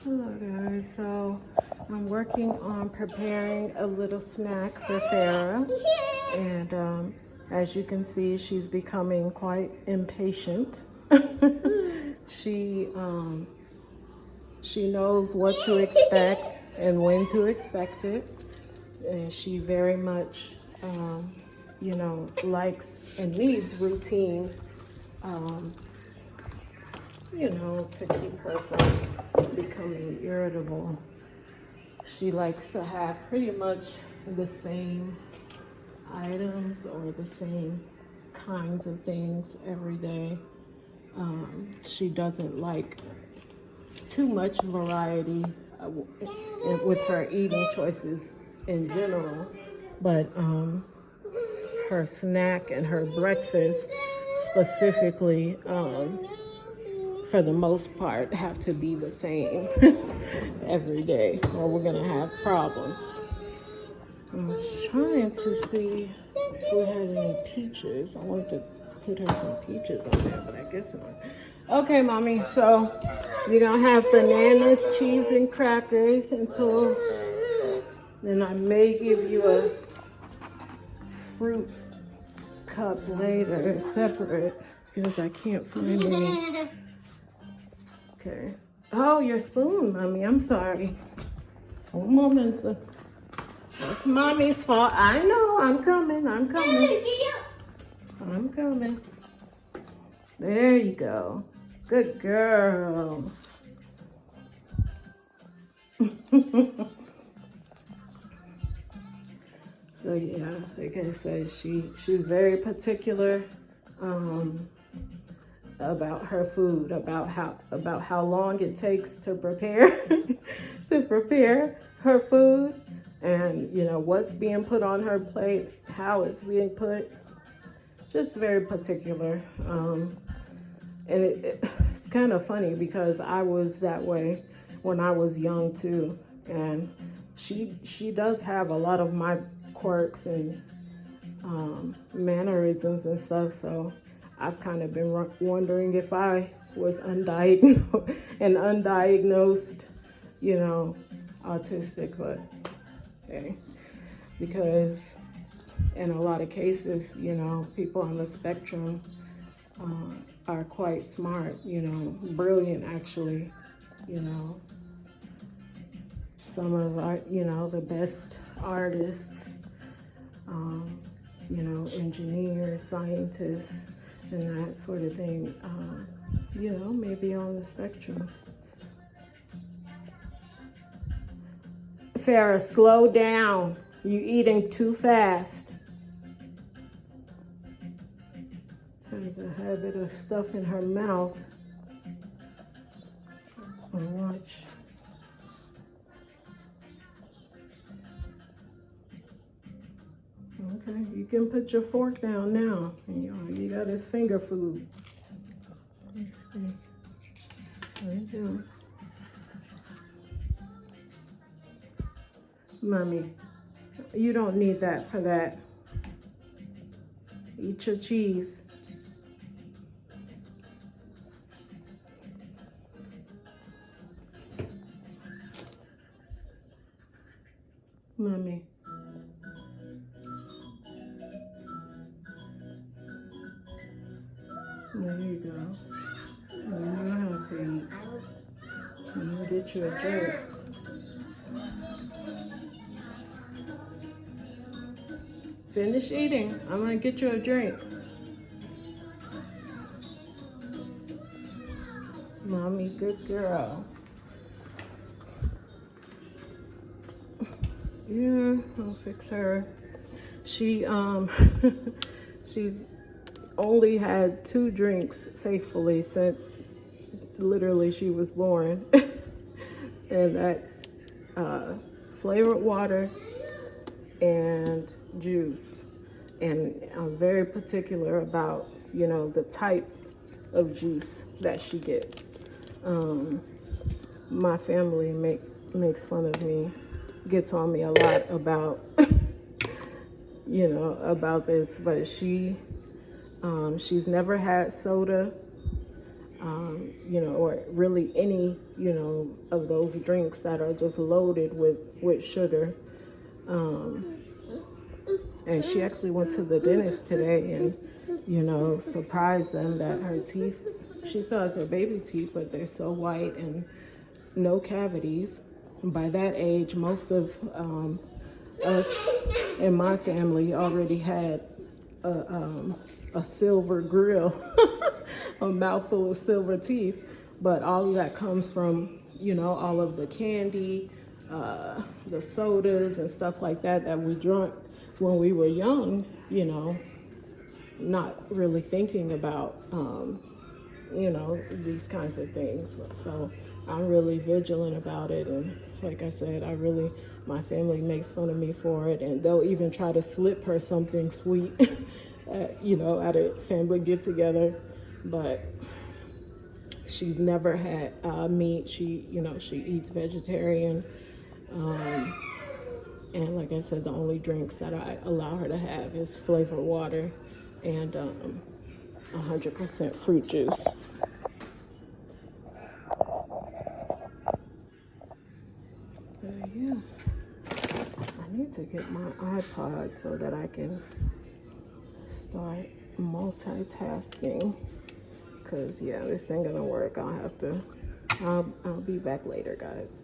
Hello guys, so I'm working on preparing a little snack for Pharrah, and as you can see, she's becoming quite impatient. She knows what to expect and when to expect it, and she very much likes and needs routine, to keep her from becoming irritable. She likes to have pretty much the same items or the same kinds of things every day. She doesn't like too much variety with her eating choices in general, but her snack and her breakfast specifically, for the most part, have to be the same every day, or we're gonna have problems. I was trying to see if we had any peaches. I wanted to put her some peaches on there, but I guess not. Okay, mommy, so you're gonna have bananas, cheese, and crackers until then. I may give you a fruit cup later, separate, because I can't find any. Okay. Oh, your spoon, mommy. I'm sorry. One moment. That's mommy's fault. I know. I'm coming. I'm coming. There you go. Good girl. So yeah, like I said, she's very particular about her food, about how long it takes to prepare her food, and what's being put on her plate, how it's being put. Just very particular. And it's kind of funny because I was that way when I was young too, and she does have a lot of my quirks and mannerisms and stuff, so I've kind of been wondering if I was undiagnosed, autistic, but okay, because in a lot of cases, people on the spectrum are quite smart, brilliant actually, some of our, the best artists, engineers, scientists, and that sort of thing, maybe on the spectrum. Pharrah, slow down. You eating too fast. Has a habit of stuffing her mouth. Watch. Okay, you can put your fork down now. You got his finger food. There you go. Mommy, you don't need that for that. Eat your cheese. Mommy. There you go. You know how to eat. I'm gonna get you a drink. Finish eating. I'm gonna get you a drink. Mommy, good girl. Yeah, I'll fix her. She she's only had 2 drinks faithfully since literally she was born. And that's flavored water and juice. And I'm very particular about, the type of juice that she gets. My family makes fun of me, gets on me a lot about, about this, but she's never had soda. you know, or really any, you know, of those drinks that are just loaded with sugar. And she actually went to the dentist today and, you know, surprised them that her teeth, she still has her baby teeth, but they're so white and no cavities. By that age, most of us in my family already had a silver grill, a mouthful of silver teeth. But all of that comes from, you know, all of the candy, the sodas and stuff like that we drank when we were young, you know, not really thinking about, you know, these kinds of things. So I'm really vigilant about it. And like I said, my family makes fun of me for it. And they'll even try to slip her something sweet, you know, at a family get together. But she's never had meat. She eats vegetarian. And like I said, the only drinks that I allow her to have is flavored water and 100% fruit juice. Yeah, I need to get my iPod so that I can start multitasking. Cause yeah, this ain't gonna work. I'll be back later, guys.